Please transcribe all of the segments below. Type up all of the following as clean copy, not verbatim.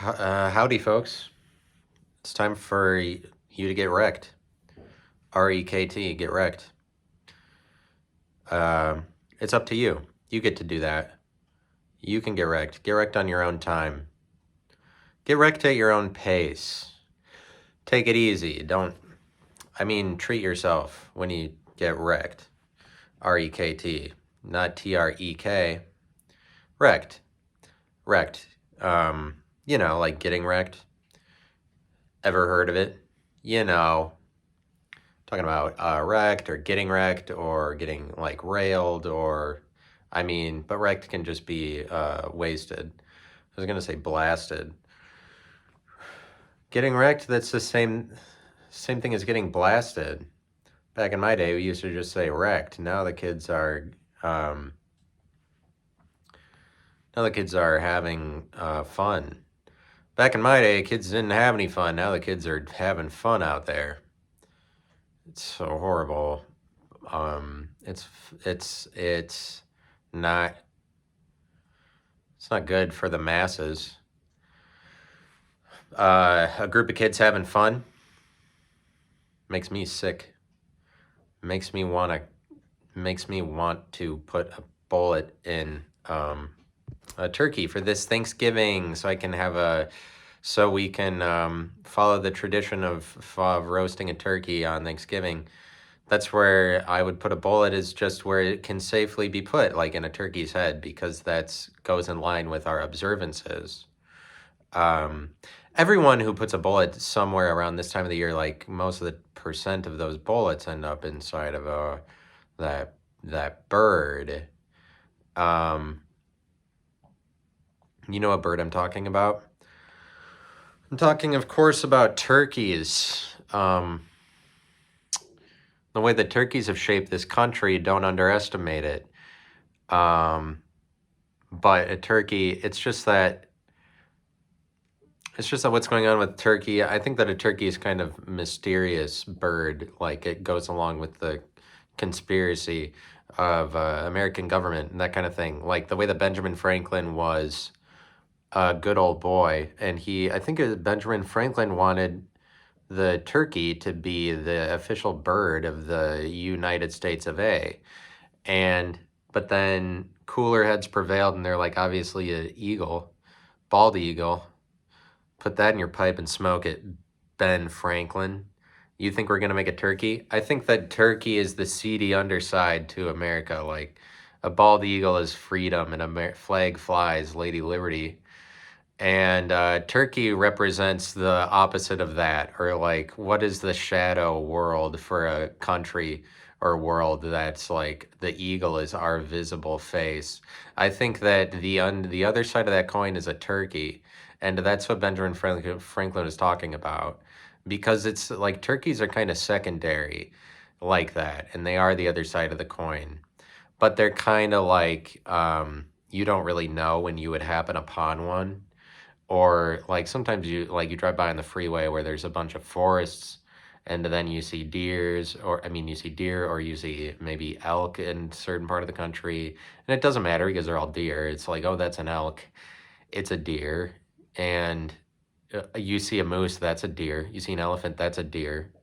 Howdy, folks. It's time for you to get wrecked. REKT, get wrecked. It's up to you. You get to do that. You can get wrecked. Get wrecked on your own time. Get wrecked at your own pace. Take it easy. Treat yourself when you get wrecked. REKT, not TREK. Wrecked. Wrecked. Like getting wrecked. Ever heard of it? Talking about wrecked or getting like railed but wrecked can just be wasted. I was going to say blasted. Getting wrecked, that's the same thing as getting blasted. Back in my day, we used to just say wrecked. Now the kids are having fun. Back in my day, kids didn't have any fun. Now the kids are having fun out there. It's so horrible. It's not good for the masses. A group of kids having fun makes me sick. Makes me want to put a bullet in a turkey for this Thanksgiving, so we can follow the tradition of roasting a turkey on Thanksgiving. That's where I would put a bullet, is just where it can safely be put, like in a turkey's head, because that goes in line with our observances. Everyone who puts a bullet somewhere around this time of the year, like most of the percent of those bullets end up inside of that bird. You know what bird I'm talking about? I'm talking, of course, about turkeys. The way that turkeys have shaped this country, don't underestimate it. But a turkey, it's just that what's going on with turkey, I think that a turkey is kind of mysterious bird. Like, it goes along with the conspiracy of American government and that kind of thing. Like the way that Benjamin Franklin was a good old boy, and Benjamin Franklin wanted the turkey to be the official bird of the United States of A. But then cooler heads prevailed, and they're like, obviously an eagle, bald eagle. Put that in your pipe and smoke it, Ben Franklin. You think we're going to make a turkey? I think that turkey is the seedy underside to America. Like, a bald eagle is freedom, and a flag flies, Lady Liberty. And turkey represents the opposite of that. Or, like, what is the shadow world for a country or world that's like the eagle is our visible face? I think that the other side of that coin is a turkey. And that's what Benjamin Franklin was talking about. Because it's like turkeys are kind of secondary like that. And they are the other side of the coin. But they're kind of like, you don't really know when you would happen upon one. Or like sometimes you drive by on the freeway where there's a bunch of forests, and then you see deer, or you see maybe elk in a certain part of the country. And it doesn't matter because they're all deer. It's like, oh, that's an elk. It's a deer. And you see a moose, that's a deer. You see an elephant, that's a deer.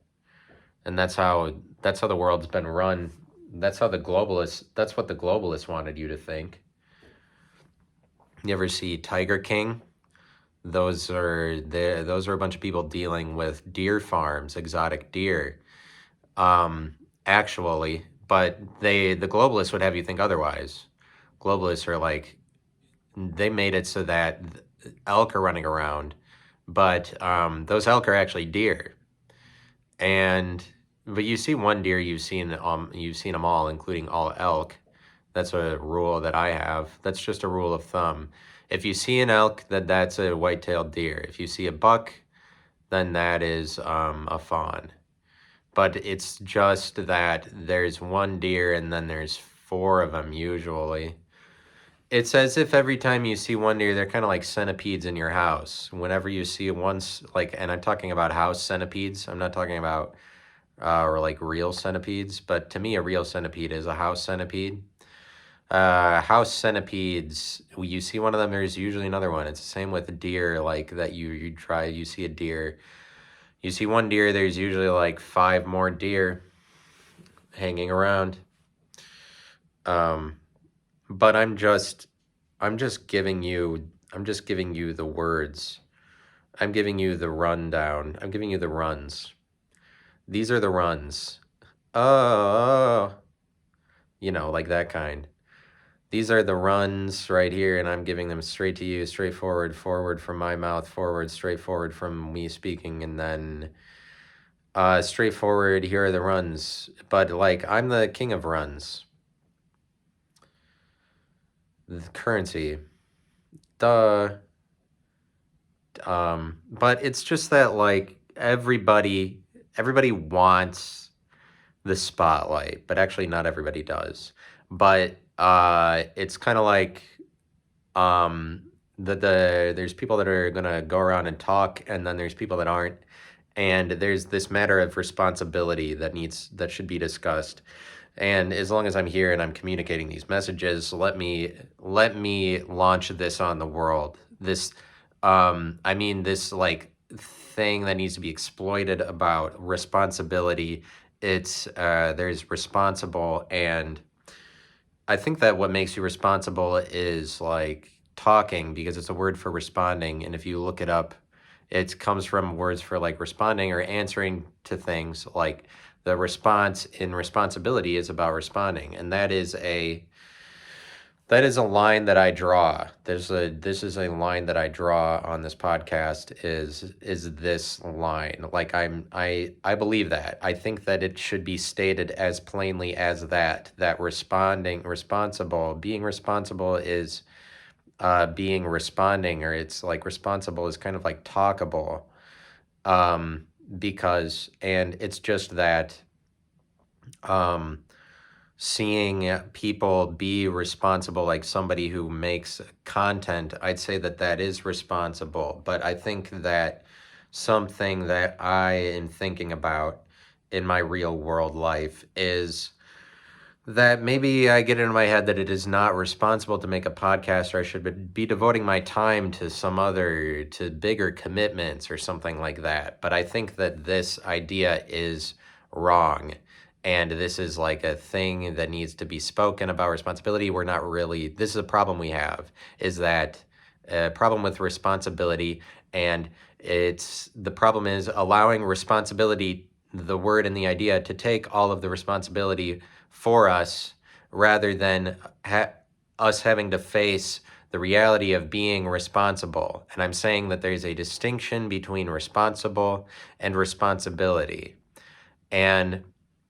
And that's how the world's been run. That's what the globalists wanted you to think. You ever see Tiger King? Those are a bunch of people dealing with deer farms, exotic deer. Actually, but the globalists would have you think otherwise. Globalists are like, they made it so that elk are running around, but those elk are actually deer. But you see one deer, you've seen them all, including all elk. That's a rule that I have. That's just a rule of thumb. If you see an elk, that's a white-tailed deer. If you see a buck, then that is a fawn. But it's just that there's one deer and then there's 4 of them usually. It's as if every time you see one deer, they're kind of like centipedes in your house. Whenever you see and I'm talking about house centipedes. I'm not talking about or like real centipedes. But to me, a real centipede is a house centipede. House centipedes, you see one of them, there's usually another one. It's the same with deer, like that you see a deer. You see one deer, there's usually like 5 more deer hanging around. But I'm just giving you the words. I'm giving you the rundown. I'm giving you the runs. These are the runs. Oh, like that kind. These are the runs right here, and I'm giving them straight to you, straightforward, forward from my mouth, forward, straightforward from me speaking, and then straightforward, here are the runs. But like, I'm the king of runs. The currency. Duh. But it's just that like everybody wants the spotlight, but actually not everybody does. But it's kind of like um there's people that are gonna go around and talk, and then there's people that aren't. And there's this matter of responsibility that should be discussed. And as long as I'm here and I'm communicating these messages, let me launch this on the world. This like thing that needs to be exploited about responsibility. It's there's responsible, and I think that what makes you responsible is like talking, because it's a word for responding. And if you look it up, it comes from words for like responding or answering to things. Like the response in responsibility is about responding. And that is a line that I draw. This is a line that I draw on this podcast, is this line. Like I believe that. I think that it should be stated as plainly as that being responsible is being responding, or it's like responsible is kind of like talkable. Because and it's just that seeing people be responsible, like somebody who makes content, I'd say that is responsible. But I think that something that I am thinking about in my real world life is that maybe I get into my head that it is not responsible to make a podcast, or I should be devoting my time to bigger commitments or something like that. But I think that this idea is wrong. And this is like a thing that needs to be spoken about responsibility. This is a problem we have, is that a problem with responsibility. And the problem is allowing responsibility, the word and the idea, to take all of the responsibility for us, rather than us having to face the reality of being responsible. And I'm saying that there's a distinction between responsible and responsibility. And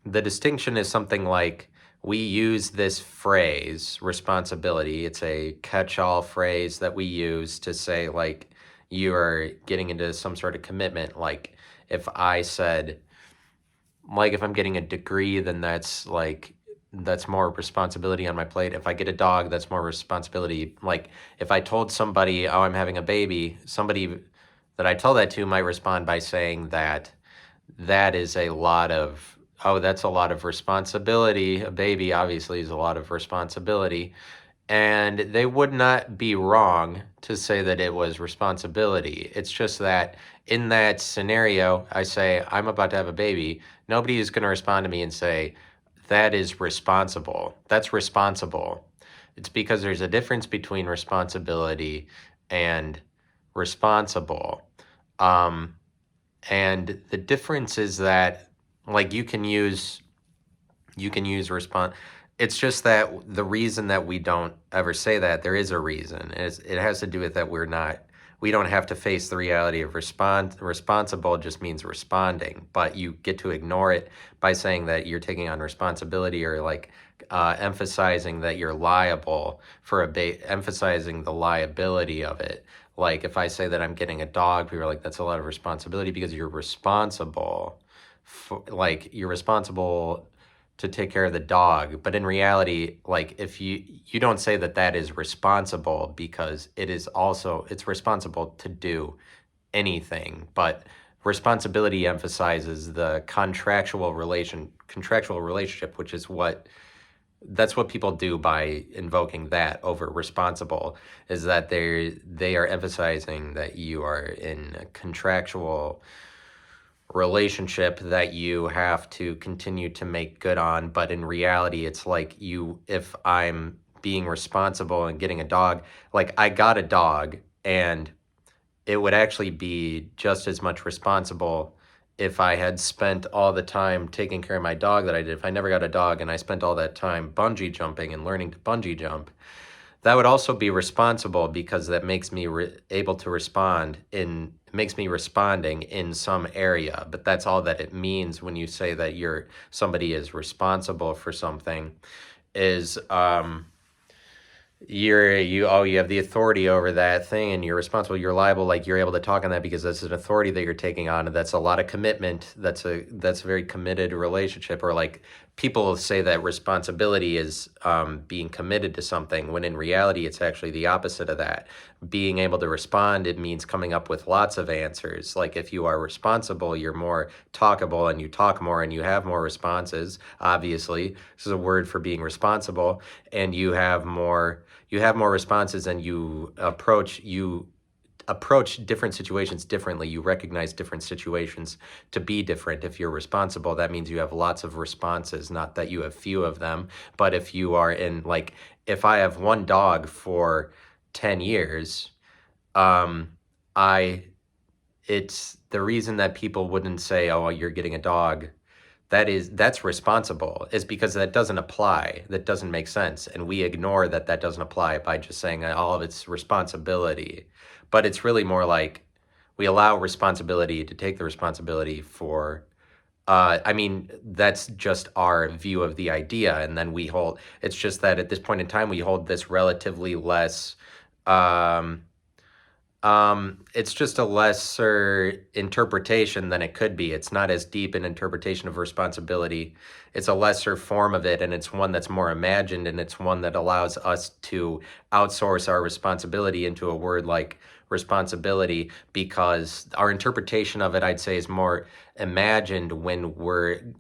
the distinction is something like, we use this phrase, responsibility. It's a catch-all phrase that we use to say, like, you are getting into some sort of commitment. Like, if I said, like, if I'm getting a degree, then that's more responsibility on my plate. If I get a dog, that's more responsibility. Like, if I told somebody, oh, I'm having a baby, somebody that I tell that to might respond by saying that is a lot of, oh, that's a lot of responsibility. A baby obviously is a lot of responsibility. And they would not be wrong to say that it was responsibility. It's just that in that scenario, I say, I'm about to have a baby. Nobody is going to respond to me and say, that is responsible. That's responsible. It's because there's a difference between responsibility and responsible. And the difference is that, like, you can use response. It's just that the reason that we don't ever say that, there is a reason. It has to do with that we don't have to face the reality of responsible just means responding, but you get to ignore it by saying that you're taking on responsibility, or like emphasizing that you're liable for emphasizing the liability of it. Like, if I say that I'm getting a dog, people are like, that's a lot of responsibility, because you're responsible you're responsible to take care of the dog. But in reality, like, if you don't say that is responsible, because it's responsible to do anything. But responsibility emphasizes the contractual relationship, which is what that's what people do by invoking that over responsible, is that they are emphasizing that you are in a contractual relationship that you have to continue to make good on. But in reality, it's like, if I'm being responsible and getting a dog, like I got a dog, and it would actually be just as much responsible if I had spent all the time taking care of my dog that I did. If I never got a dog and I spent all that time bungee jumping and learning to bungee jump, that would also be responsible, because that makes me able to respond in makes me responding in some area. But that's all that it means when you say that somebody is responsible for something, is you have the authority over that thing, and you're responsible, you're liable, like you're able to talk on that because that's an authority that you're taking on, and that's a lot of commitment. That's a very committed relationship. Or like, people say that responsibility is being committed to something, when in reality it's actually the opposite of that. Being able to respond, it means coming up with lots of answers. Like, if you are responsible, you're more talkable, and you talk more, and you have more responses. Obviously, this is a word for being responsible. And you have more responses, and you approach different situations differently. You recognize different situations to be different. If you're responsible, that means you have lots of responses, not that you have few of them. But if you are in, like, if I have one dog for 10 years, um, I, it's the reason that people wouldn't say, oh, you're getting a dog, that's responsible, is because that doesn't apply. That doesn't make sense. And we ignore that doesn't apply by just saying that all of it's responsibility. But it's really more like, we allow responsibility to take the responsibility for, I mean, that's just our view of the idea. And then it's just that at this point in time, we hold this relatively less, um, it's just a lesser interpretation than it could be. It's not as deep an interpretation of responsibility. It's a lesser form of it, and it's one that's more imagined, and it's one that allows us to outsource our responsibility into a word like responsibility, because our interpretation of it, I'd say, is more imagined when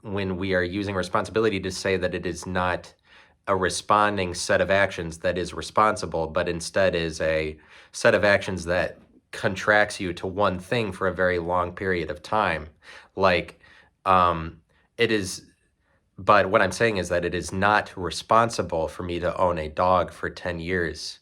we are using responsibility to say that it is not a responding set of actions that is responsible, but instead is a set of actions that contracts you to one thing for a very long period of time. Like, it is, but what I'm saying is that it is not responsible for me to own a dog for 10 years.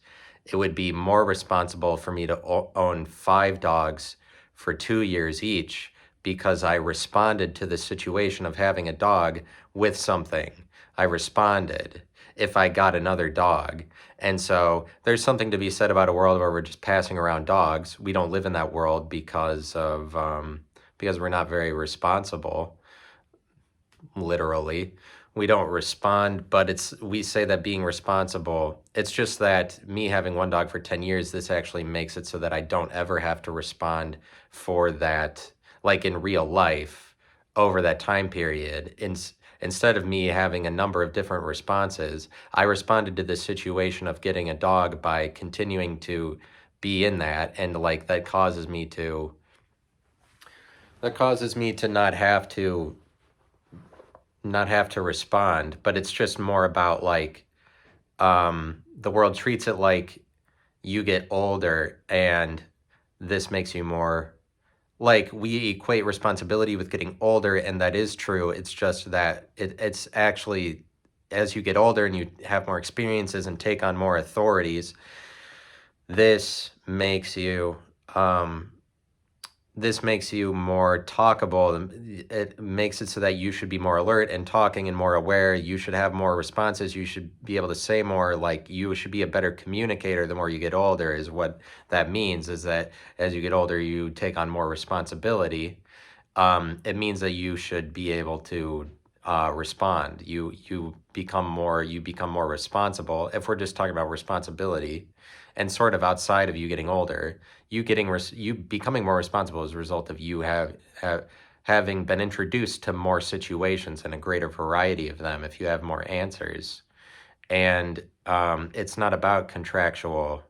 It would be more responsible for me to own 5 dogs for 2 years each, because I responded to the situation of having a dog with something. I responded if I got another dog. And so there's something to be said about a world where we're just passing around dogs. We don't live in that world because we're not very responsible, literally. We don't respond, but we say that being responsible, it's just that me having one dog for 10 years, this actually makes it so that I don't ever have to respond for that, like in real life, over that time period. Instead of me having a number of different responses, I responded to the situation of getting a dog by continuing to be in that, and like that causes me to not have to respond. But it's just more about, like, the world treats it like you get older, and this makes you more, like, we equate responsibility with getting older, and that is true. It's just that it's actually, as you get older and you have more experiences and take on more authorities, this makes you um, this makes you more talkable. It makes it so that you should be more alert and talking and more aware. You should have more responses. You should be able to say more. Like, you should be a better communicator the more you get older, is what that means, is that as you get older, you take on more responsibility. It means that you should be able to respond. You become more responsible. If we're just talking about responsibility, and sort of outside of you getting older, you becoming more responsible as a result of you having been introduced to more situations and a greater variety of them. If you have more answers, and it's not about contractual.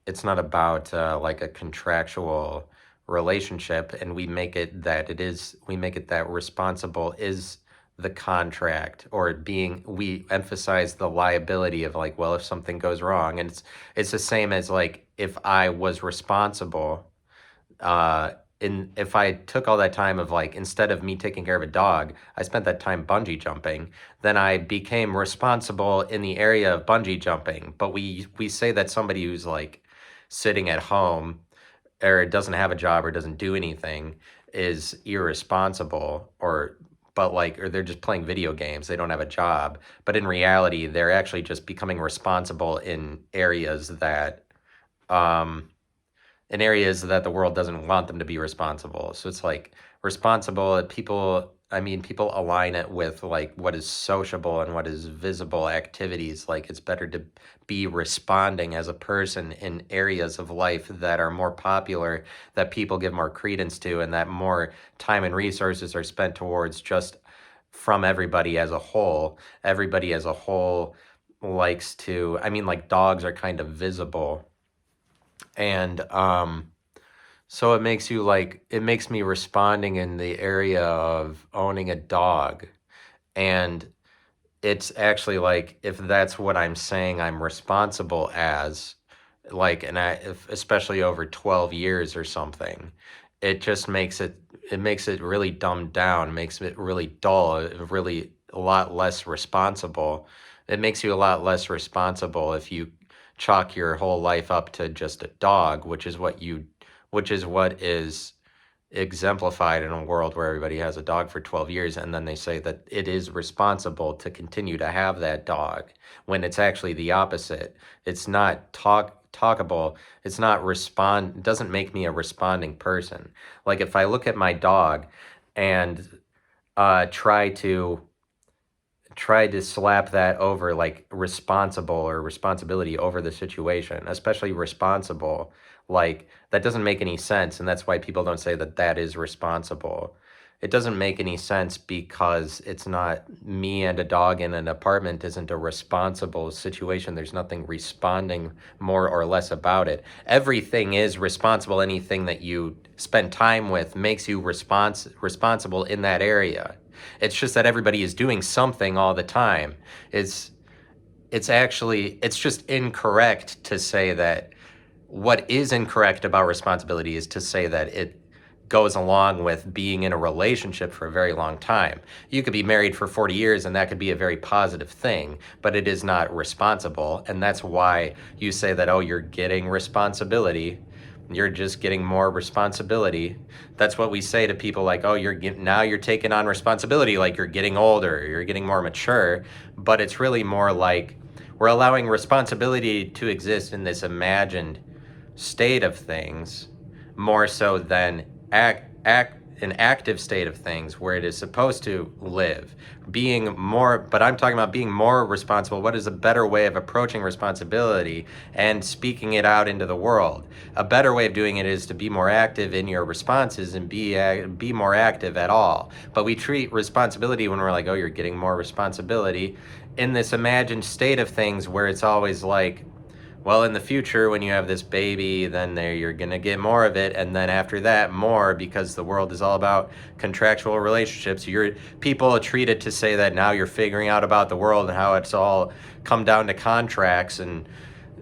It's not about like a contractual relationship, and we make it that responsible is the contract, or we emphasize the liability of like, well, if something goes wrong, and it's the same as like if I was responsible, uh if I took all that time of like, instead of me taking care of a dog, I spent that time bungee jumping, then I became responsible in the area of bungee jumping. But we say that somebody who's like sitting at home or doesn't have a job or doesn't do anything is irresponsible, or but like, or they're just playing video games, they don't have a job. But in reality, they're actually just becoming responsible um in areas that the world doesn't want them to be responsible. So it's like responsible people, I mean, people align it with like what is sociable and what is visible activities. Like it's better to be responding as a person in areas of life that are more popular, that people give more credence to, and that more time and resources are spent towards just from everybody as a whole. Everybody as a whole likes to, I mean, like dogs are kind of visible. And so it makes me responding in the area of owning a dog. And it's actually like, if that's what I'm saying I'm responsible as, like, especially over 12 years or something, it just makes it really dumbed down, makes it really dull, really a lot less responsible. It makes you a lot less responsible if you chalk your whole life up to just a dog, which is what is exemplified in a world where everybody has a dog for 12 years, and then they say that it is responsible to continue to have that dog, when it's actually the opposite. It's not talkable. It's not respond, it doesn't make me a responding person. Like if I look at my dog and try to slap that over like responsible or responsibility over the situation, especially responsible, like that doesn't make any sense. And that's why people don't say that that is responsible. It doesn't make any sense because it's not, me and a dog in an apartment isn't a responsible situation. There's nothing responding more or less about it. Everything is responsible. Anything that you spend time with makes you responsible in that area. It's just that everybody is doing something all the time. It's it's just incorrect to say that. What is incorrect about responsibility is to say that it goes along with being in a relationship for a very long time. You could be married for 40 years and that could be a very positive thing, but it is not responsible. And that's why you say that, oh, you're getting responsibility. You're just getting more responsibility. That's what we say to people, like, oh, now you're taking on responsibility, like you're getting older, you're getting more mature. But it's really more like we're allowing responsibility to exist in this imagined state of things, more so than an active state of things where it is supposed to live, being more. But I'm talking about being more responsible. What is a better way of approaching responsibility and speaking it out into the world? A better way of doing it is to be more active in your responses and be more active at all. But we treat responsibility, when we're like, oh, you're getting more responsibility, in this imagined state of things where it's always like, well, in the future, when you have this baby, then you're going to get more of it. And then after that, more, because the world is all about contractual relationships. People treat it to say that now you're figuring out about the world and how it's all come down to contracts and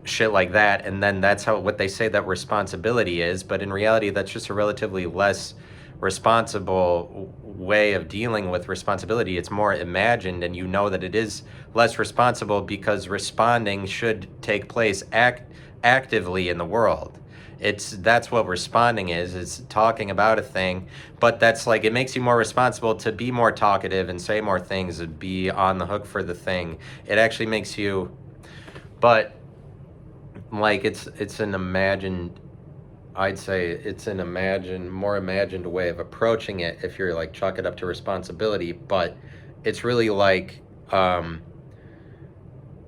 shit like that. And then that's what they say that responsibility is. But in reality, that's just a relatively less responsible way of dealing with responsibility. It's more imagined, and you know that it is less responsible because responding should take place actively in the world. That's what responding is talking about a thing. But that's like, it makes you more responsible to be more talkative and say more things and be on the hook for the thing. It actually makes you, but like it's an imagined, I'd say it's an more imagined way of approaching it if you're like chalk it up to responsibility. But it's really like,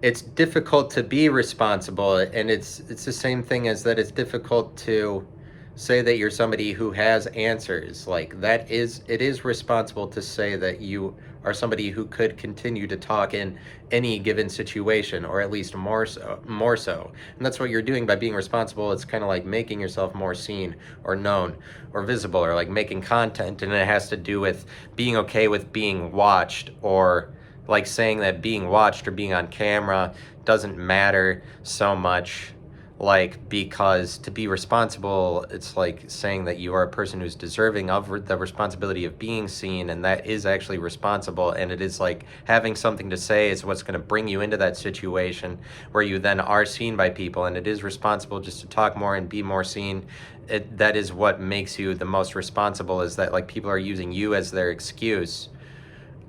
it's difficult to be responsible, and it's the same thing as that it's difficult to say that you're somebody who has answers. Like that is, it is responsible to say that you are somebody who could continue to talk in any given situation, or at least more so. And that's what you're doing by being responsible. It's kind of like making yourself more seen or known or visible, or like making content, and it has to do with being okay with being watched, or like saying that being watched or being on camera doesn't matter so much, like, because to be responsible, it's like saying that you are a person who's deserving of the responsibility of being seen, and that is actually responsible. And it is like having something to say is what's going to bring you into that situation where you then are seen by people, and it is responsible just to talk more and be more seen. That is what makes you the most responsible, is that like people are using you as their excuse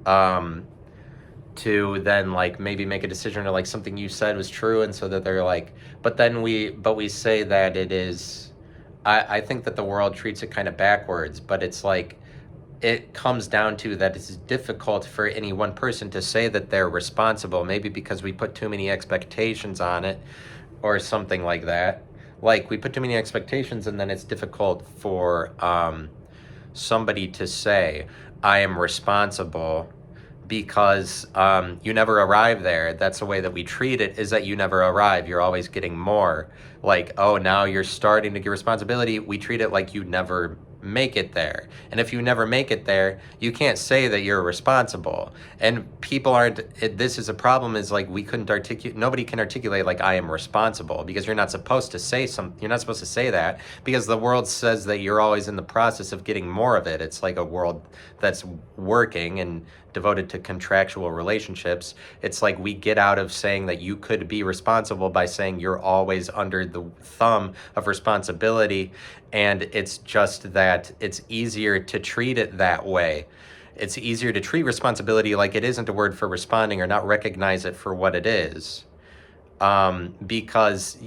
um to then like maybe make a decision, or like something you said was true, and so that they're like, but we say that it is, I think that the world treats it kind of backwards, but it's like it comes down to that it's difficult for any one person to say that they're responsible, maybe because we put too many expectations on it or something like that. Like we put too many expectations, and then it's difficult for somebody to say I am responsible, because you never arrive there. That's the way that we treat it, is that you never arrive. You're always getting more. Like, oh, now you're starting to get responsibility. We treat it like you never make it there. And if you never make it there, you can't say that you're responsible. And people aren't, this is a problem, is like we couldn't articulate, nobody can articulate like I am responsible, because you're not supposed to say you're not supposed to say that, because the world says that you're always in the process of getting more of it. It's like a world that's working and devoted to contractual relationships. It's like we get out of saying that you could be responsible by saying you're always under the thumb of responsibility. And it's just that it's easier to treat it that way. It's easier to treat responsibility like it isn't a word for responding, or not recognize it for what it is, because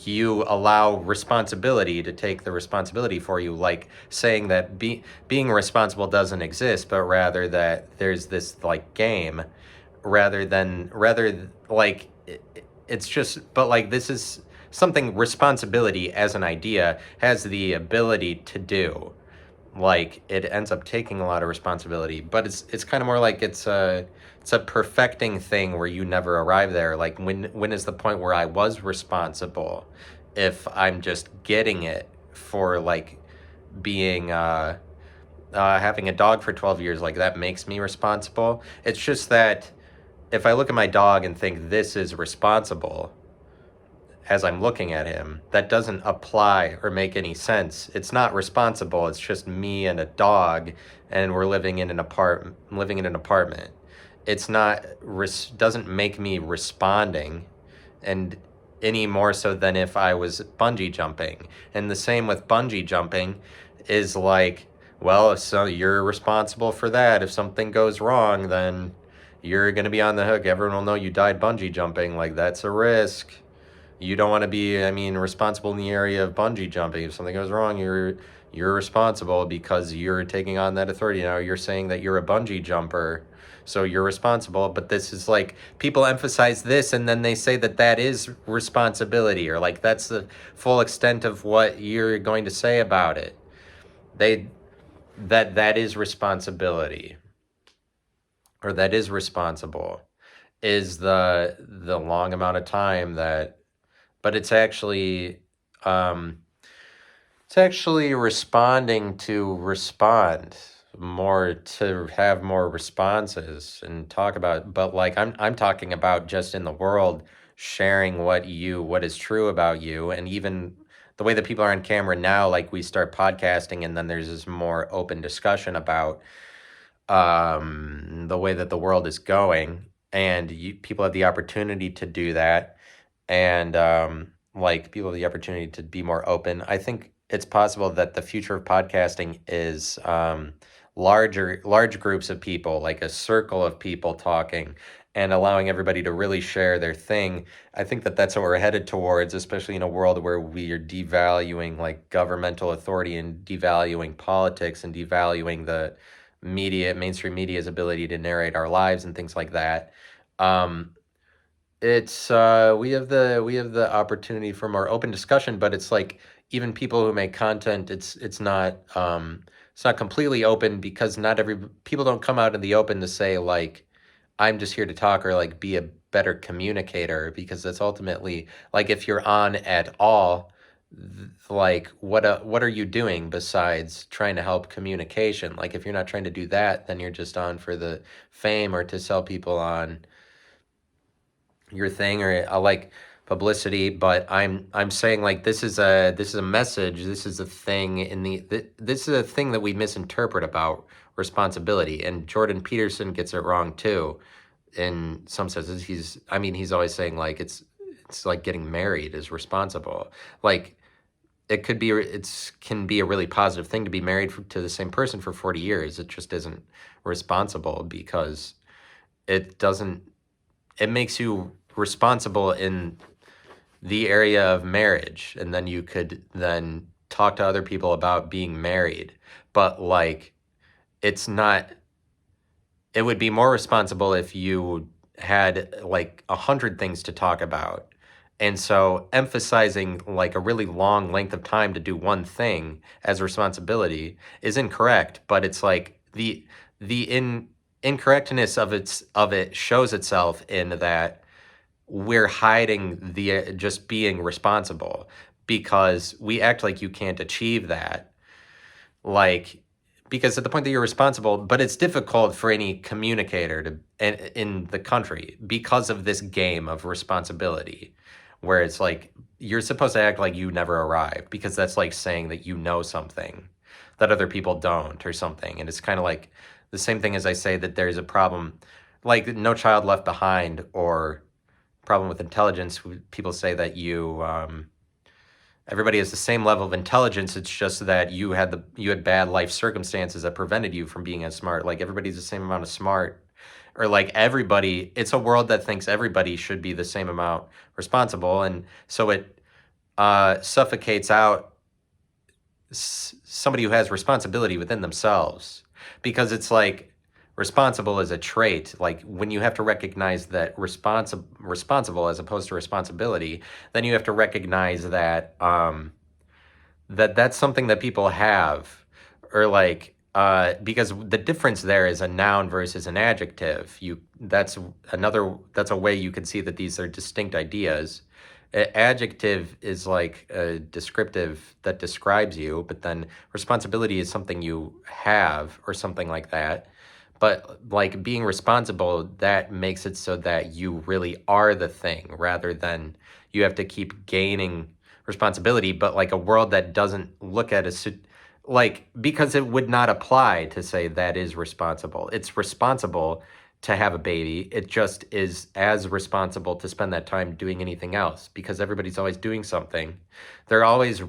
you allow responsibility to take the responsibility for you, like saying that being responsible doesn't exist, but rather that there's this like game, rather like it's just, but like this is something responsibility as an idea has the ability to do. Like it ends up taking a lot of responsibility, but it's kind of more like it's a perfecting thing where you never arrive there. Like when is the point where I was responsible, if I'm just getting it for like being having a dog for 12 years, like that makes me responsible. It's just that if I look at my dog and think this is responsible, as I'm looking at him, that doesn't apply or make any sense. It's not responsible. It's just me and a dog, and we're living in an apartment. It's not doesn't make me responding, and any more so than if I was bungee jumping. And the same with bungee jumping, is like, well, so you're responsible for that. If something goes wrong, then you're going to be on the hook. Everyone will know you died bungee jumping. Like that's a risk. You don't want to be, I mean, responsible in the area of bungee jumping. If something goes wrong, you're responsible because you're taking on that authority. Now you're saying that you're a bungee jumper, so you're responsible. But this is like, people emphasize this, and then they say that that is responsibility, or like that's the full extent of what you're going to say about it. That is responsibility, or that is responsible, is the long amount of time that, but um, it's actually responding to respond more, to have more responses and talk about. But like I'm talking about just in the world, sharing what is true about you, and even the way that people are on camera now. Like we start podcasting, and then there's this more open discussion about the way that the world is going, and people have the opportunity to do that, and like people have the opportunity to be more open. I think it's possible that the future of podcasting is large groups of people, like a circle of people talking, and allowing everybody to really share their thing. I think that that's what we're headed towards, especially in a world where we are devaluing like governmental authority, and devaluing politics, and devaluing the mainstream media's ability to narrate our lives and things like that. Um, it's we have the opportunity for more open discussion, but it's like even people who make content, it's not completely open because not every people don't come out in the open to say like I'm just here to talk or like be a better communicator, because that's ultimately like if you're on at all, like what are you doing besides trying to help communication? Like if you're not trying to do that, then you're just on for the fame or to sell people on your thing or like publicity. But I'm saying like this is a message, this is a thing in this is a thing that we misinterpret about responsibility, and Jordan Peterson gets it wrong too in some senses. He's always saying like it's like getting married is responsible. Like it can be a really positive thing to be married to the same person for 40 years. It just isn't responsible because it doesn't it makes you responsible in the area of marriage, and then you could then talk to other people about being married. But like it's not it would be more responsible if you had like 100 things to talk about. And so emphasizing like a really long length of time to do one thing as a responsibility is incorrect, but it's like the incorrectness of it shows itself in that we're hiding the just being responsible because we act like you can't achieve that, like because at the point that you're responsible. But it's difficult for any communicator to in the country because of this game of responsibility, where it's like you're supposed to act like you never arrived, because that's like saying that you know something that other people don't or something. And it's kind of like the same thing as I say that there's a problem like No Child Left Behind, or problem with intelligence. People say that everybody has the same level of intelligence. It's just that you had bad life circumstances that prevented you from being as smart. Like everybody's the same amount of smart, or like everybody. It's a world that thinks everybody should be the same amount responsible, and so it suffocates out somebody who has responsibility within themselves, because it's like responsible is a trait. Like when you have to recognize that responsible as opposed to responsibility, then you have to recognize that that's something that people have, or like because the difference there is a noun versus an adjective. That's a way you can see that these are distinct ideas. Adjective is like a descriptive that describes you, but then responsibility is something you have or something like that. But like being responsible, that makes it so that you really are the thing rather than you have to keep gaining responsibility. But like a world that doesn't look at like, because it would not apply to say that is responsible. It's responsible to have a baby. It just is as responsible to spend that time doing anything else, because everybody's always doing something. They're always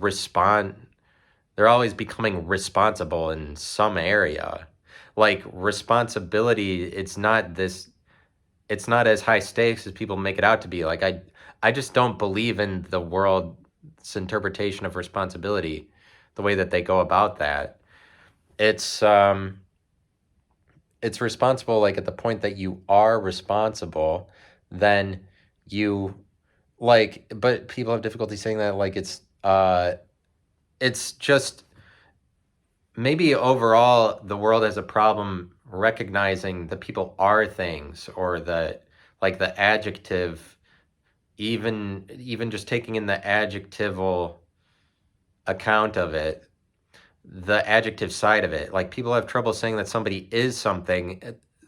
they're always becoming responsible in some area. Like responsibility, it's not as high stakes as people make it out to be. Like I just don't believe in the world's interpretation of responsibility, the way that they go about that. It's it's responsible like at the point that you are responsible, then you like, but people have difficulty saying that. Like it's just maybe overall the world has a problem recognizing that people are things, or that like the adjective, even just taking in the adjectival account of it, the adjective side of it. Like people have trouble saying that somebody is something.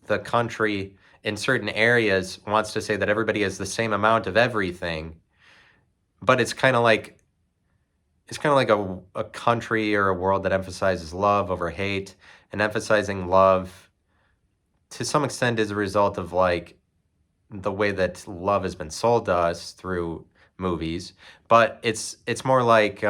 The country in certain areas wants to say that everybody has the same amount of everything, but it's kind of like a country or a world that emphasizes love over hate, and emphasizing love to some extent is a result of like the way that love has been sold to us through movies. But it's more like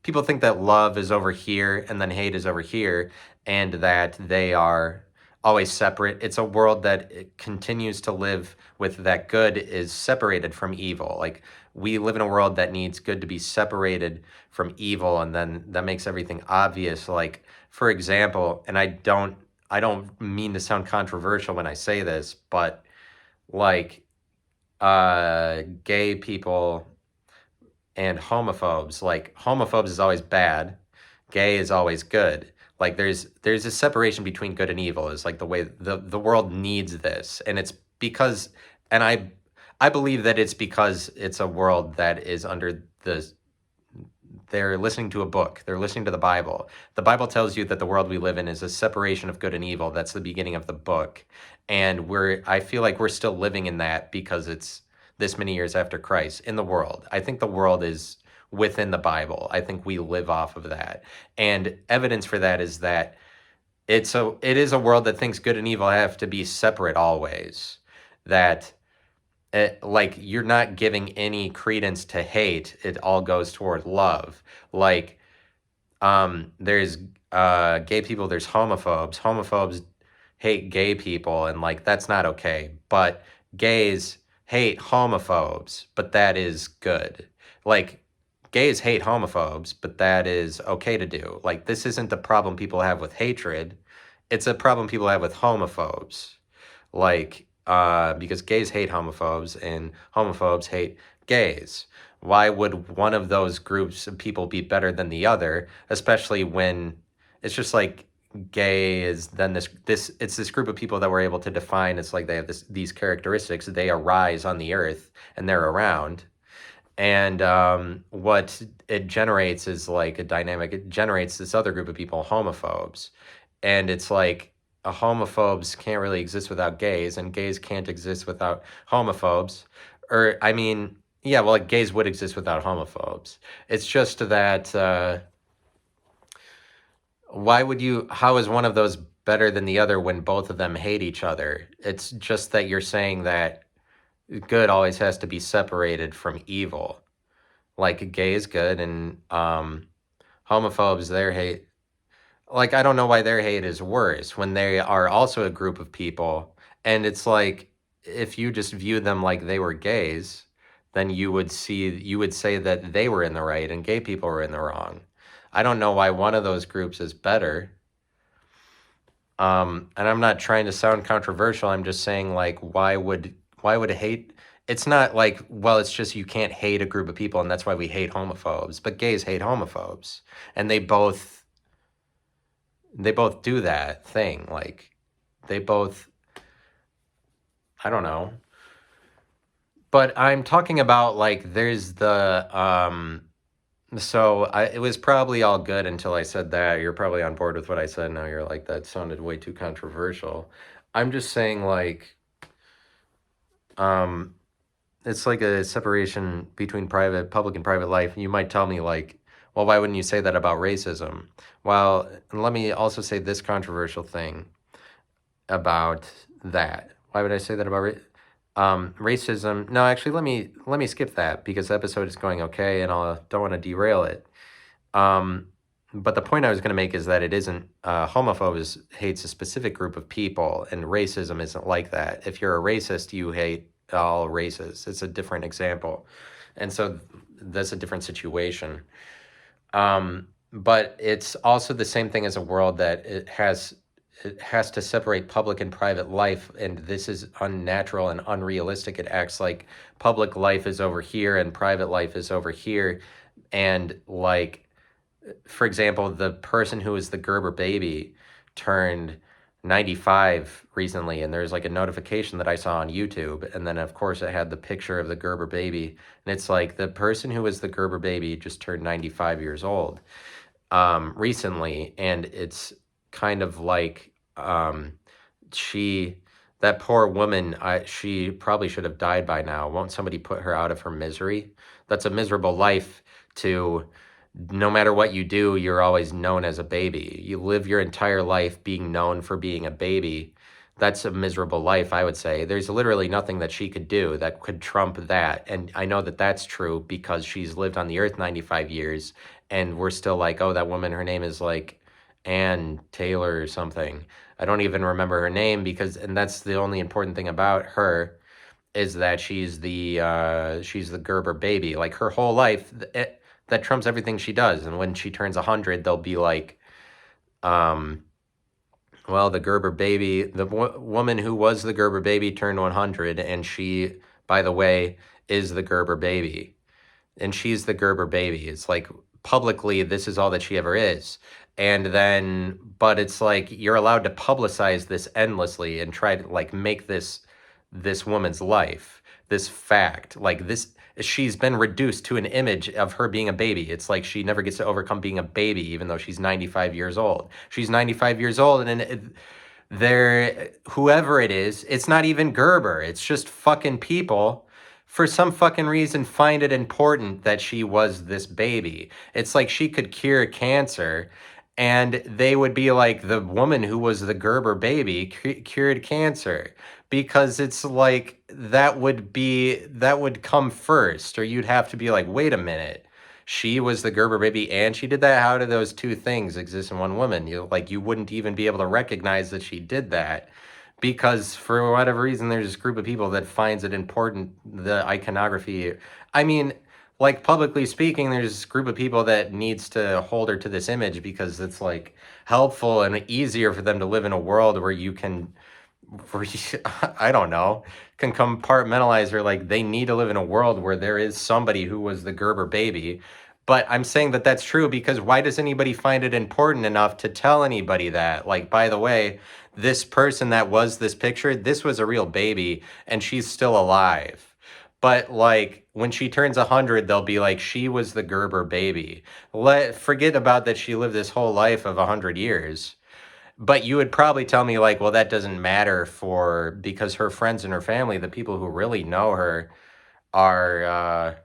people think that love is over here and then hate is over here, and that they are always separate. It's a world that it continues to live with that good is separated from evil. Like we live in a world that needs good to be separated from evil, and then that makes everything obvious. Like for example, and I don't mean to sound controversial when I say this, but like gay people and homophobes. Like homophobes is always bad, gay is always good. Like there's a separation between good and evil. Is like the way the world needs this, and it's because and I believe that it's because it's a world that is under the they're listening to a book. They're listening to the Bible. The Bible tells you that the world we live in is a separation of good and evil. That's the beginning of the book. And I feel like we're still living in that because it's this many years after Christ in the world. I think the world is within the Bible. I think we live off of that. And evidence for that is that it is a world that thinks good and evil have to be separate always. That like you're not giving any credence to hate. It all goes toward love. Like there's gay people, there's homophobes hate gay people, and like that's not okay, but gays hate homophobes, but that is good. Like gays hate homophobes, but that is okay to do. Like this isn't the problem people have with hatred, it's a problem people have with homophobes. Like because gays hate homophobes and homophobes hate gays. Why would one of those groups of people be better than the other, especially when it's just like gay is then this it's this group of people that we're able to define. It's like they have these characteristics, they arise on the earth and they're around, and what it generates is like a dynamic. It generates this other group of people, homophobes, and it's like homophobes can't really exist without gays, and gays can't exist without homophobes. Or I mean, yeah, well, like gays would exist without homophobes. It's just that why would you? How is one of those better than the other when both of them hate each other? It's just that you're saying that good always has to be separated from evil. Like gay is good, and homophobes, their hate, like I don't know why their hate is worse when they are also a group of people. And it's like if you just view them like they were gays, then you would say that they were in the right and gay people were in the wrong. I don't know why one of those groups is better. And I'm not trying to sound controversial. I'm just saying like why would hate, it's not like, well, it's just you can't hate a group of people and that's why we hate homophobes. But gays hate homophobes. And they both do that thing. Like they both, I don't know. But I'm talking about like there's it was probably all good until I said that. You're probably on board with what I said. Now you're like, that sounded way too controversial. I'm just saying like um it's like a separation between public and private life. You might tell me like, well, why wouldn't you say that about racism? Well, and let me also say this controversial thing about that. Why would I say that about racism? No, actually, let me skip that because the episode is going okay, and I don't want to derail it. Um, but the point I was going to make is that it isn't homophobes hates a specific group of people, and racism isn't like that. If you're a racist, you hate all races. It's a different example, and so that's a different situation. But it's also the same thing as a world that it has to separate public and private life, and this is unnatural and unrealistic. It acts like public life is over here and private life is over here, and like for example, the person who was the Gerber baby turned 95 recently, and there's like a notification that I saw on YouTube, and then of course it had the picture of the Gerber baby, and it's like the person who was the Gerber baby just turned 95 years old recently, and it's kind of like she that poor woman, she probably should have died by now. Won't somebody put her out of her misery? That's a miserable life to, no matter what you do, you're always known as a baby. You live your entire life being known for being a baby. That's a miserable life, I would say. There's literally nothing that she could do that could trump that. And I know that that's true because she's lived on the earth 95 years, and we're still like, oh, that woman, her name is like Ann Taylor or something. I don't even remember her name and that's the only important thing about her is that she's the Gerber baby. Like her whole life, that trumps everything she does. And when she turns 100, they'll be like, well, the Gerber baby, the woman who was the Gerber baby turned 100, and she, by the way, is the Gerber baby. and she's the Gerber baby. It's like publicly, this is all that she ever is. And then, but it's like you're allowed to publicize this endlessly and try to like make this woman's life, this fact, like this, she's been reduced to an image of her being a baby. It's like she never gets to overcome being a baby, even though she's 95 years old. She's 95 years old, and there, whoever it is, it's not even Gerber. It's just fucking people for some fucking reason find it important that she was this baby. It's like she could cure cancer and they would be like the woman who was the Gerber baby cured cancer because it's like that would come first, or you'd have to be like, wait a minute, she was the Gerber baby and she did that. How do those two things exist in one woman? You wouldn't even be able to recognize that she did that because for whatever reason there's this group of people that finds it important, the iconography. I mean, like publicly speaking, there's this group of people that needs to hold her to this image because it's like helpful and easier for them to live in a world where you can for I don't know, can compartmentalize her. Like they need to live in a world where there is somebody who was the Gerber baby. But I'm saying that that's true because why does anybody find it important enough to tell anybody that? Like, by the way, this person that was this picture, this was a real baby and she's still alive. But like when she turns 100, they'll be like, she was the Gerber baby. Forget about that she lived this whole life of 100 years. But you would probably tell me like, well, that doesn't matter for because her friends and her family, the people who really know her, are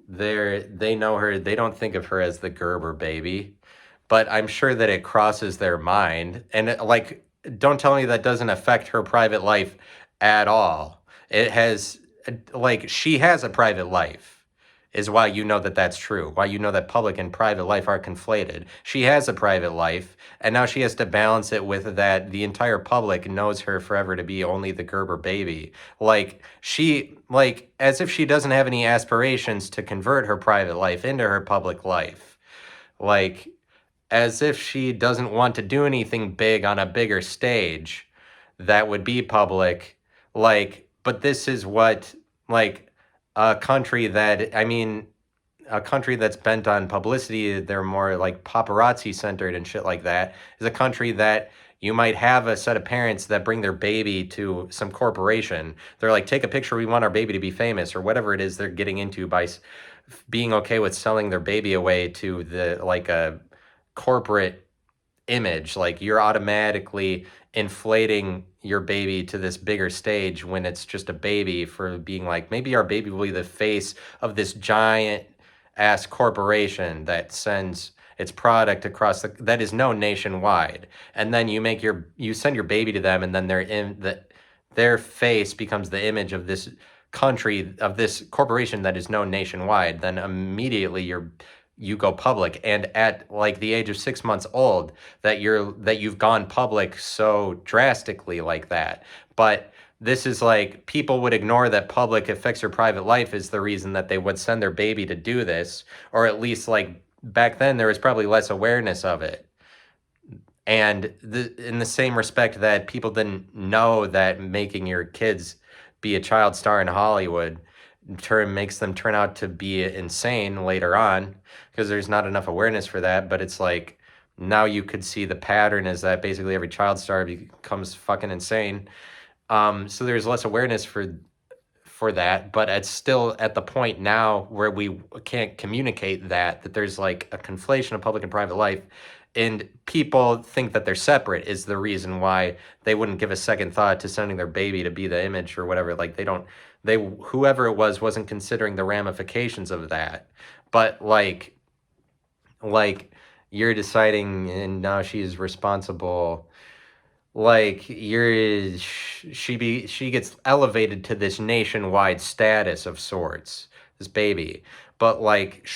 they know her. They don't think of her as the Gerber baby, but I'm sure that it crosses their mind. And like, don't tell me that doesn't affect her private life at all. It has, like, she has a private life, is why you know that that's true. Why you know that public and private life are conflated. She has a private life, and now she has to balance it with that the entire public knows her forever to be only the Gerber baby. Like, as if she doesn't have any aspirations to convert her private life into her public life. Like, as if she doesn't want to do anything big on a bigger stage that would be public. Like, but this is what, like, a country that, I mean, a country that's bent on publicity, they're more like paparazzi centered and shit like that, is a country that you might have a set of parents that bring their baby to some corporation. They're like, take a picture, we want our baby to be famous, or whatever it is they're getting into by being okay with selling their baby away to the like a corporate image. Like you're automatically inflating your baby to this bigger stage when it's just a baby, for being like, maybe our baby will be the face of this giant ass corporation that sends its product across that is known nationwide. And then you send your baby to them, and then their face becomes the image of this country, of this corporation that is known nationwide. Then immediately you go public, and at like the age of 6 months old, that you've gone public so drastically like that. But this is like, people would ignore that public affects your private life is the reason that they would send their baby to do this, or at least like back then there was probably less awareness of it. And in the same respect that people didn't know that making your kids be a child star in Hollywood makes them turn out to be insane later on, because there's not enough awareness for that. But it's like now you could see the pattern is that basically every child star becomes fucking insane. So there's less awareness for that, but it's still at the point now where we can't communicate that there's like a conflation of public and private life, and people think that they're separate is the reason why they wouldn't give a second thought to sending their baby to be the image or whatever. Like whoever it was wasn't considering the ramifications of that. But like you're deciding, and now she's responsible. Like she gets elevated to this nationwide status of sorts, this baby. But like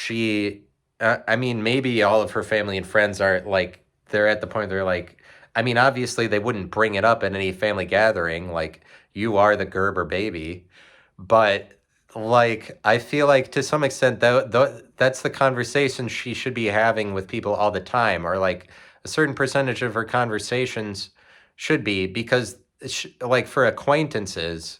I mean, maybe all of her family and friends are like, they're at the point they're like, I mean, obviously they wouldn't bring it up in any family gathering, like, you are the Gerber baby. But like, I feel like to some extent that's the conversation she should be having with people all the time, or like a certain percentage of her conversations should be, because like for acquaintances,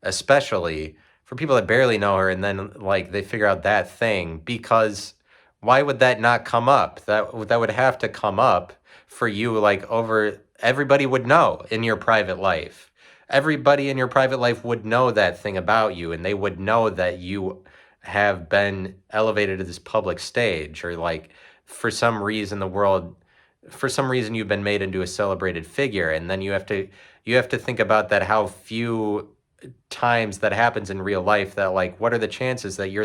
especially for people that barely know her, and then like they figure out that thing, because why would that not come up? That would have to come up for you, like over everybody would know in your private life. Everybody in your private life would know that thing about you, and they would know that you have been elevated to this public stage, or like for some reason the world, for some reason you've been made into a celebrated figure, and then you have to think about that, how few times that happens in real life, that like what are the chances that you're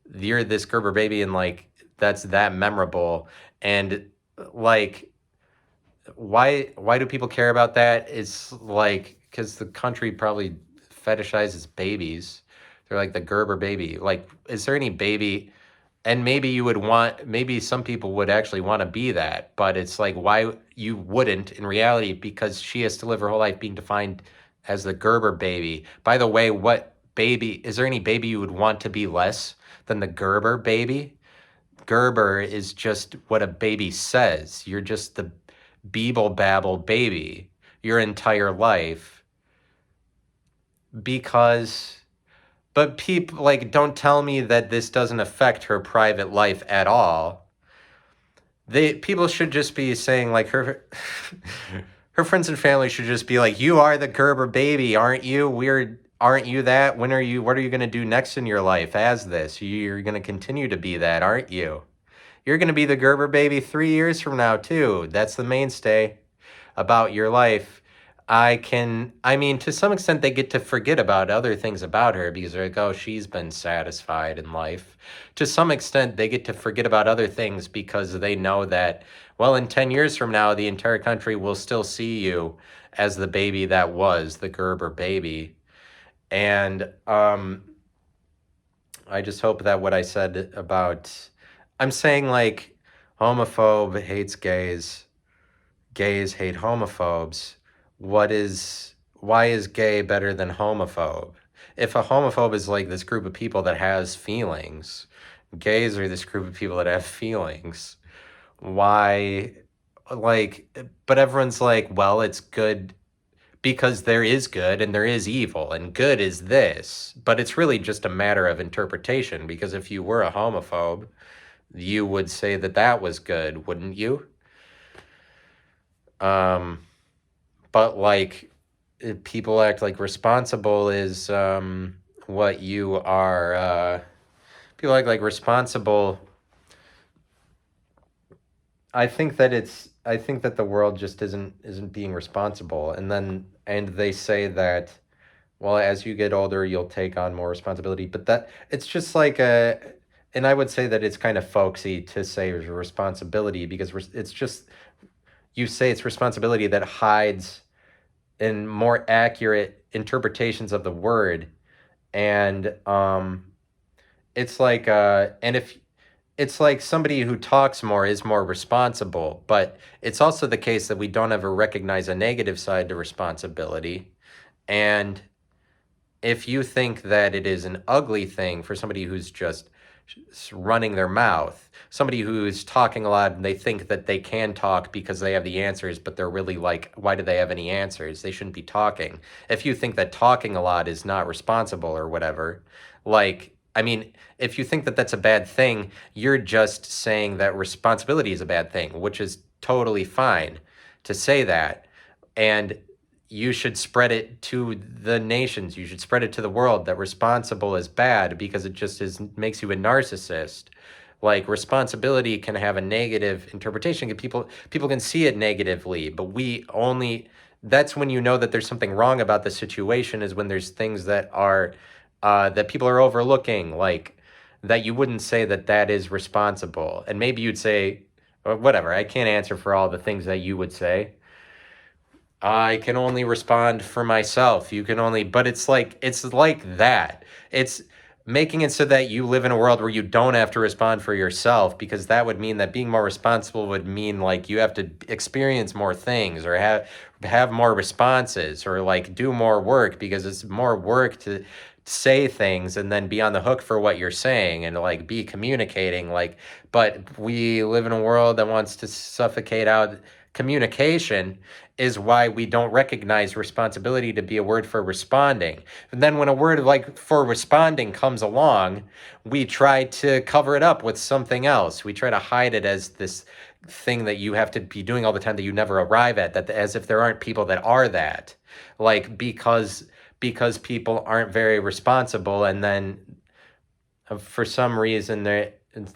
this Gerber baby, and like that's that memorable. And like why do people care about that? It's like because the country probably fetishizes babies. They're like the Gerber baby. Like, is there any baby? And maybe you would want, maybe some people would actually want to be that, but it's like why you wouldn't in reality, because she has to live her whole life being defined as the Gerber baby. By the way, what baby, is there any baby you would want to be less than the Gerber baby? Gerber is just what a baby says. You're just the Beeble Babble baby your entire life, because but people like don't tell me that this doesn't affect her private life at all. They people should just be saying like her her friends and family should just be like, you are the Gerber baby, aren't you? Weird, aren't you that? When are you, what are you going to do next in your life as this? You're going to continue to be that, aren't you? You're going to be the Gerber baby 3 years from now too. That's the mainstay about your life. I mean, to some extent, they get to forget about other things about her because they're like, oh, she's been satisfied in life. To some extent, they get to forget about other things because they know that, well, in 10 years from now, the entire country will still see you as the baby that was the Gerber baby. And I just hope that what I said about, I'm saying like homophobe hates gays, gays hate homophobes. Why is gay better than homophobe? If a homophobe is like this group of people that has feelings, gays are this group of people that have feelings. Why, like, but everyone's like, well, it's good because there is good and there is evil, and good is this. But it's really just a matter of interpretation, because if you were a homophobe, you would say that that was good, wouldn't you? But like people act like responsible is what you are. People act like responsible. I think that the world just isn't being responsible, and they say that, well, as you get older you'll take on more responsibility, but that it's just like a, and I would say that it's kind of folksy to say responsibility, because it's just, you say it's responsibility that hides in more accurate interpretations of the word. And it's like and if it's like somebody who talks more is more responsible, but it's also the case that we don't ever recognize a negative side to responsibility. And if you think that it is an ugly thing for somebody who's just running their mouth, somebody who's talking a lot and they think that they can talk because they have the answers, but they're really like, why do they have any answers? They shouldn't be talking. If you think that talking a lot is not responsible or whatever, like, I mean, if you think that that's a bad thing, you're just saying that responsibility is a bad thing, which is totally fine to say that. And you should spread it to the nations. You should spread it to the world that responsible is bad, because it just is makes you a narcissist. Like, responsibility can have a negative interpretation. People can see it negatively, but we only, that's when you know that there's something wrong about the situation, is when there's things that are that people are overlooking, like that you wouldn't say that that is responsible. And maybe you'd say, or whatever, I can't answer for all the things that you would say. I can only respond for myself. You can only, but it's like that. It's making it so that you live in a world where you don't have to respond for yourself, because that would mean that being more responsible would mean like you have to experience more things, or have more responses, or like do more work, because it's more work to say things and then be on the hook for what you're saying and like be communicating, like, but we live in a world that wants to suffocate out communication is why we don't recognize responsibility to be a word for responding. And then when a word like for responding comes along, we try to cover it up with something else. We try to hide it as this thing that you have to be doing all the time that you never arrive at, that as if there aren't people that are that. Like because people aren't very responsible, and then for some reason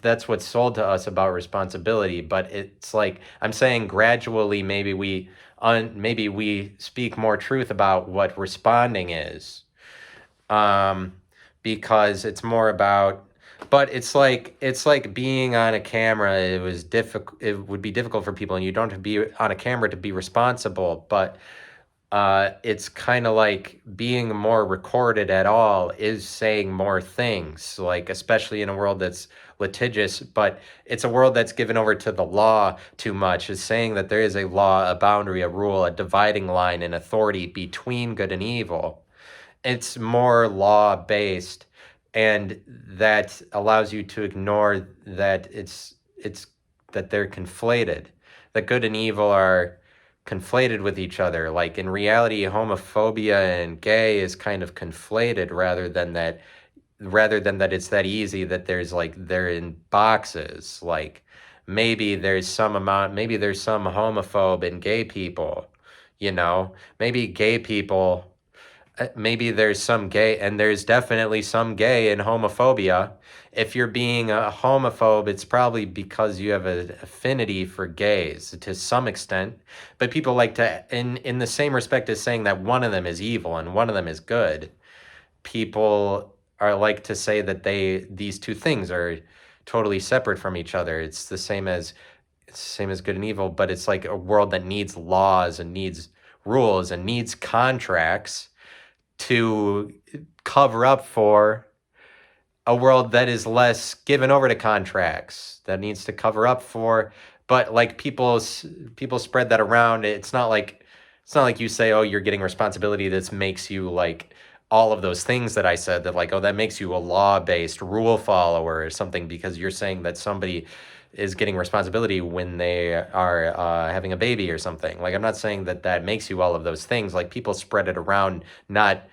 that's what's sold to us about responsibility. But it's like I'm saying, gradually maybe we speak more truth about what responding is, um, because it's more about. But it's like being on a camera. It would be difficult for people, and you don't have to be on a camera to be responsible. But it's kind of like being more recorded at all is saying more things, like especially in a world that's litigious, but it's a world that's given over to the law too much, is saying that there is a law, a boundary, a rule, a dividing line, an authority between good and evil. It's more law based, and that allows you to ignore that it's that they're conflated, that good and evil are conflated with each other. Like in reality, homophobia and gay is kind of conflated, rather than that it's that easy, that they're in boxes. Like maybe there's some homophobe in gay people, maybe gay people. Maybe there's some gay, and there's definitely some gay in homophobia. If you're being a homophobe, it's probably because you have an affinity for gays to some extent. But people like to, in the same respect as saying that one of them is evil and one of them is good, people are like to say that these two things are totally separate from each other. It's the same as good and evil, but it's like a world that needs laws and needs rules and needs contracts to cover up for a world that is less given over to contracts, that needs to cover up for. But like people spread that around. It's not like you say, oh, you're getting responsibility, this makes you like all of those things that I said, that like, oh, that makes you a law-based rule follower or something, because you're saying that somebody is getting responsibility when they are having a baby or something. Like, I'm not saying that makes you all of those things. Like, people spread it around not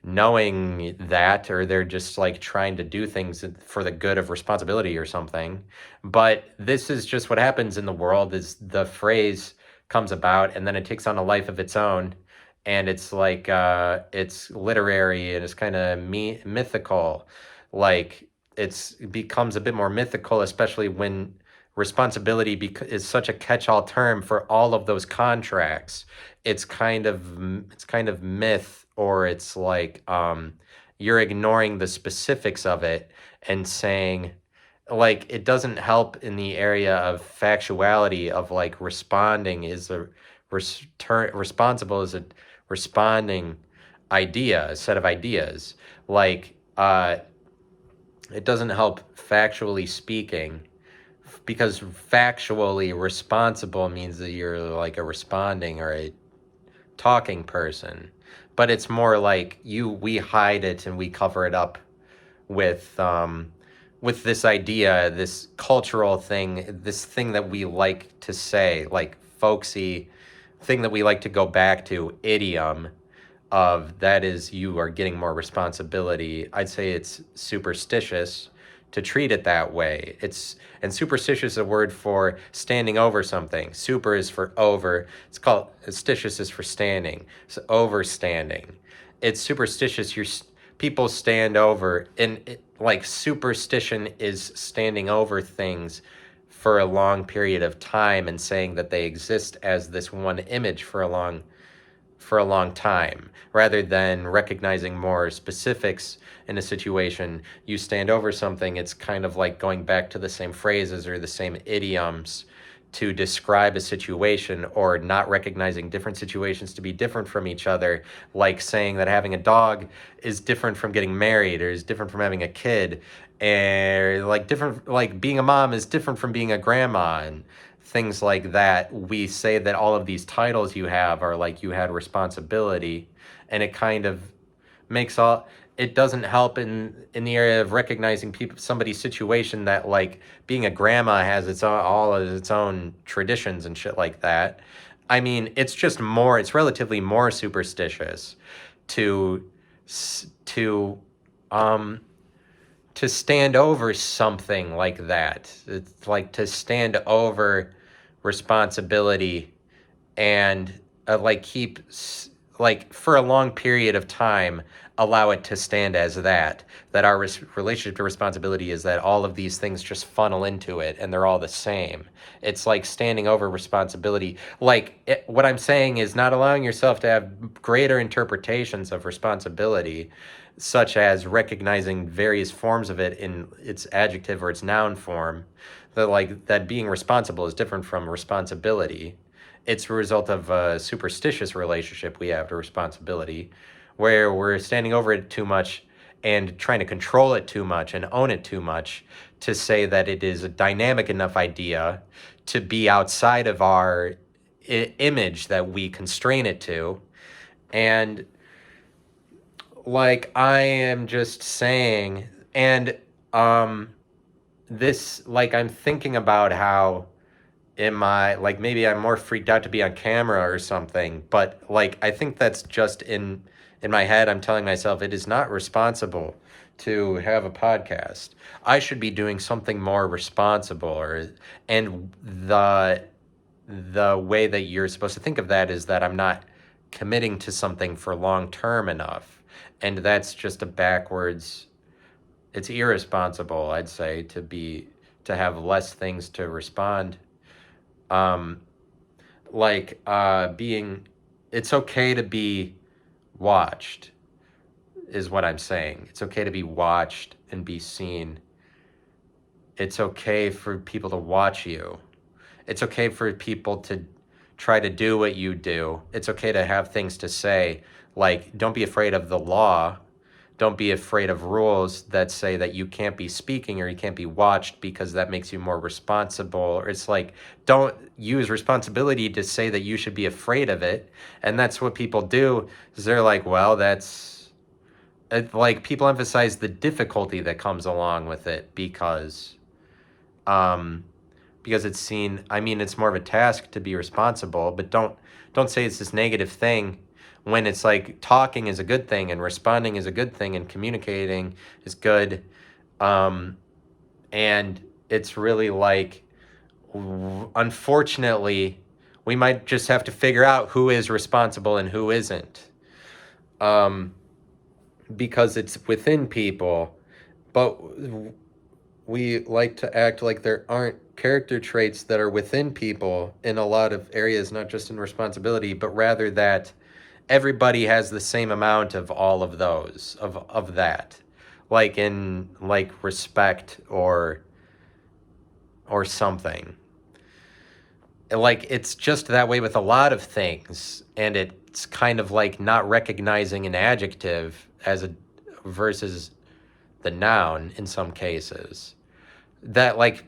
knowing that, or they're just like trying to do things for the good of responsibility or something. But this is just what happens in the world, is the phrase comes about and then it takes on a life of its own, and it's like it's literary and it's kind of mythical. Like, it becomes a bit more mythical, especially when responsibility is such a catch-all term for all of those contracts. It's kind of myth, or it's like you're ignoring the specifics of it and saying, like, it doesn't help in the area of factuality of like responding is a responsible is a responding idea, a set of ideas. Like, it doesn't help factually speaking, because factually responsible means that you're like a responding or a talking person. But it's more like we hide it and we cover it up with this idea, this cultural thing, this thing that we like to say, like folksy thing that we like to go back to, idiom of that is you are getting more responsibility. I'd say it's superstitious to treat it that way. And superstitious is a word for standing over something. Super is for over. It's called stitious is for standing. So overstanding. It's superstitious. People stand over, and like superstition is standing over things for a long period of time and saying that they exist as this one image for a long time, rather than recognizing more specifics in a situation. You stand over something, it's kind of like going back to the same phrases or the same idioms to describe a situation, or not recognizing different situations to be different from each other, like saying that having a dog is different from getting married, or is different from having a kid, and like being a mom is different from being a grandma, and things like that. We say that all of these titles you have are like you had responsibility, and it kind of makes all it doesn't help in the area of recognizing somebody's situation, that like being a grandma has its own, all of its own traditions and shit like that. I mean, it's relatively more superstitious to to um to stand over something like that. It's like to stand over responsibility and like like for a long period of time allow it to stand as that our relationship to responsibility is that all of these things just funnel into it and they're all the same. It's like standing over responsibility. Like what I'm saying is not allowing yourself to have greater interpretations of responsibility, such as recognizing various forms of it in its adjective or its noun form. That like that being responsible is different from responsibility. It's a result of a superstitious relationship we have to responsibility, where we're standing over it too much and trying to control it too much and own it too much to say that it is a dynamic enough idea to be outside of our image that we constrain it to. And like I am just saying, and this, like, I'm thinking about how like maybe I'm more freaked out to be on camera or something, but like I think that's just in my head. I'm telling myself it is not responsible to have a podcast. I should be doing something more responsible. And the way that you're supposed to think of that is that I'm not committing to something for long term enough. And that's just a backwards, it's irresponsible, I'd say, to have less things to respond. um being, it's okay to be watched is what I'm saying. It's okay to be watched and be seen. It's okay for people to watch you. It's okay for people to try to do what you do. It's okay to have things to say. Like, don't be afraid of the law. Don't be afraid of rules that say that you can't be speaking or you can't be watched because that makes you more responsible. Or it's like, don't use responsibility to say that you should be afraid of it. And that's what people do, is they're like, well, that's like, people emphasize the difficulty that comes along with it um because it's seen, I mean, it's more of a task to be responsible, but don't say it's this negative thing when it's like talking is a good thing and responding is a good thing and communicating is good. And it's really like, unfortunately, we might just have to figure out who is responsible and who isn't, because it's within people. But we like to act like there aren't character traits that are within people in a lot of areas, not just in responsibility, but rather that everybody has the same amount of all of those, of that, like in like respect or something. Like, it's just that way with a lot of things, and it's kind of like not recognizing an adjective as a versus the noun in some cases. That like,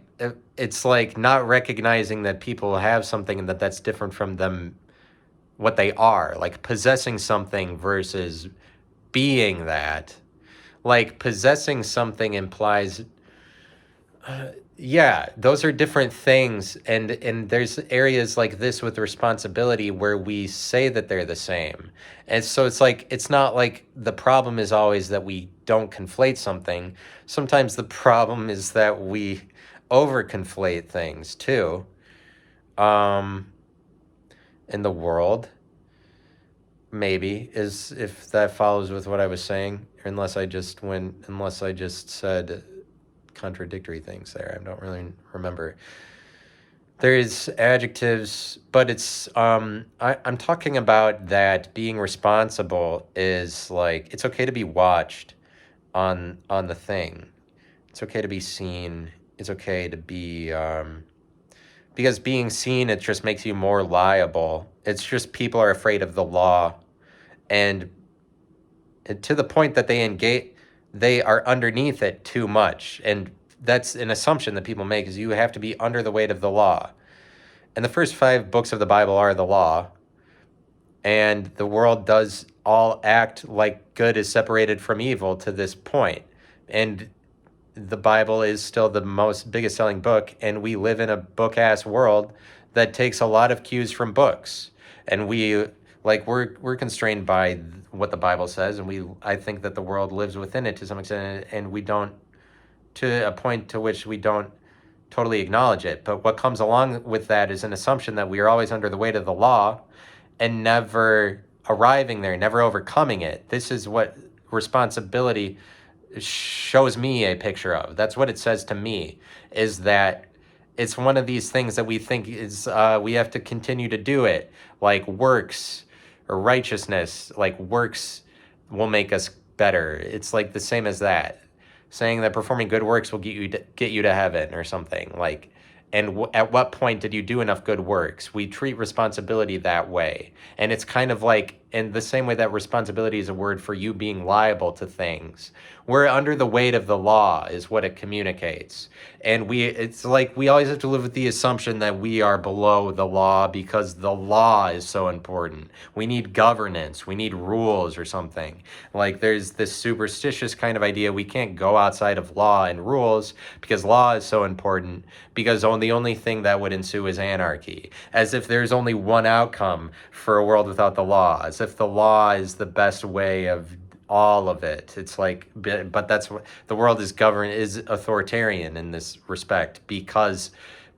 it's like not recognizing that people have something and that's different from them, what they are, like possessing something versus being that. Like, possessing something implies, yeah, those are different things. And there's areas like this with responsibility where we say that they're the same. And so it's like, it's not like the problem is always that we don't conflate something. Sometimes the problem is that we over conflate things too, in the world. Maybe, is, if that follows with what I was saying, unless I just said contradictory things there. I don't really remember. There's adjectives, but it's I'm talking about that being responsible is like, it's okay to be watched on the thing. It's okay to be seen. It's okay to be because being seen, it just makes you more liable. It's just people are afraid of the law, and to the point that they are underneath it too much. And that's an assumption that people make, is you have to be under the weight of the law. And the first 5 books of the Bible are the law. and the world does all act like good is separated from evil to this point. And the Bible is still the most biggest selling book, and we live in a book ass world that takes a lot of cues from books. And we're constrained by what the Bible says, and I think that the world lives within it to some extent, and we don't, to a point to which we don't totally acknowledge it. But what comes along with that is an assumption that we are always under the weight of the law and never arriving there, never overcoming it. This is what responsibility shows me a picture of. That's what it says to me, is that it's one of these things that we think is we have to continue to do it, like works or righteousness, like works will make us better. It's like the same as that, saying that performing good works will get you to heaven or something like. And at what point did you do enough good works? We treat responsibility that way. And it's kind of like, in the same way that responsibility is a word for you being liable to things, we're under the weight of the law is what it communicates. And it's like we always have to live with the assumption that we are below the law because the law is so important. We need governance, we need rules or something. Like there's this superstitious kind of idea we can't go outside of law and rules because law is so important, because the only thing that would ensue is anarchy. As if there's only one outcome for a world without the law, as if the law is the best way of all of it. It's like, but that's what the world is authoritarian in this respect, because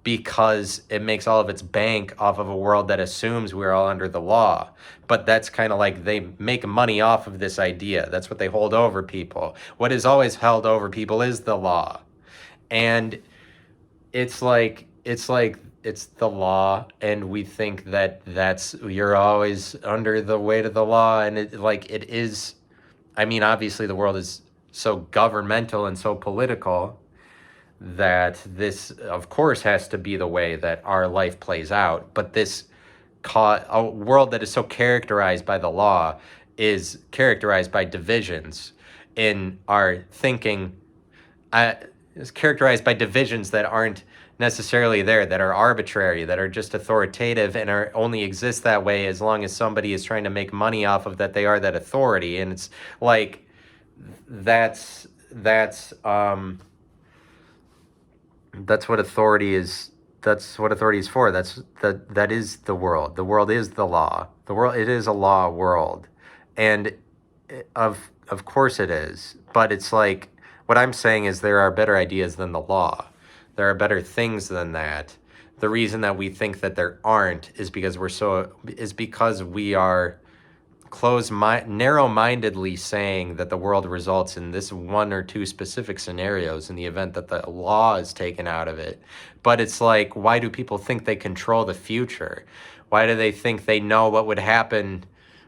it makes all of its bank off of a world that assumes we're all under the law. But that's kind of like they make money off of this idea. That's what they hold over people. What is always held over people is the law. And it's like it's the law, and we think that you're always under the weight of the law, and it is. I mean, obviously the world is so governmental and so political that this, of course, has to be the way that our life plays out. But a world that is so characterized by the law is characterized by divisions in our thinking. Is characterized by divisions that aren't necessarily there, that are arbitrary, that are just authoritative, and only exist that way as long as somebody is trying to make money off of that they are that authority. And it's like that's what authority is. That's what authority is for. That is the world. The world is the law. It is a law world, and of course it is. But it's like, what I'm saying is there are better ideas than the law. There are better things than that. The reason that we think that there aren't is because we are narrow-mindedly saying that the world results in this one or two specific scenarios in the event that the law is taken out of it. But it's like, why do people think they control the future? Why do they think they know what would happen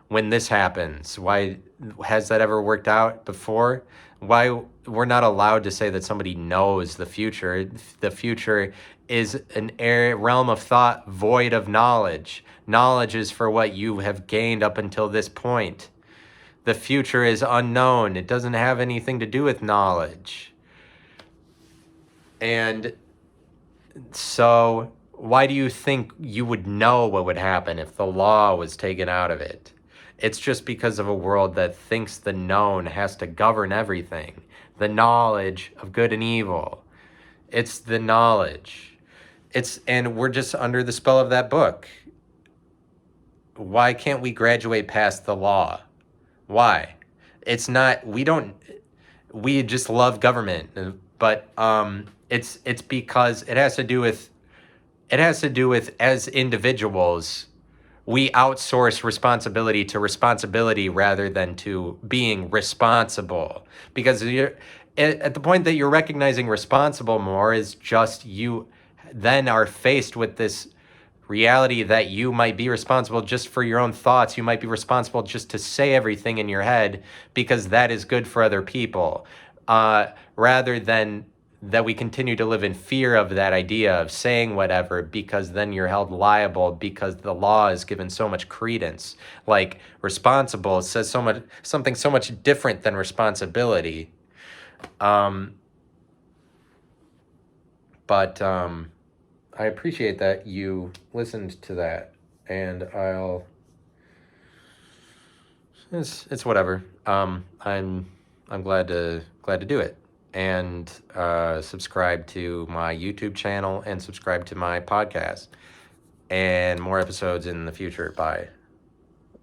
when this happens? Why has that ever worked out before? Why we're not allowed to say that somebody knows the future. The future is an realm of thought void of knowledge. Knowledge is for what you have gained up until this point. The future is unknown. It doesn't have anything to do with knowledge. And so why do you think you would know what would happen if the law was taken out of it? It's just because of a world that thinks the known has to govern everything. The knowledge of good and evil. It's the knowledge. And we're just under the spell of that book. Why can't we graduate past the law? Why? It's not, we just love government, but it's because it has to do with as individuals, we outsource responsibility to responsibility rather than to being responsible. Because at the point that you're recognizing responsible more is just you then are faced with this reality that you might be responsible just for your own thoughts. You might be responsible just to say everything in your head because that is good for other people, rather than that we continue to live in fear of that idea of saying whatever, because then you're held liable because the law is given so much credence. Like responsible says something so much different than responsibility. But I appreciate that you listened to that, and it's whatever. I'm glad to do it, and subscribe to my YouTube channel and subscribe to my podcast, and more episodes in the future. Bye.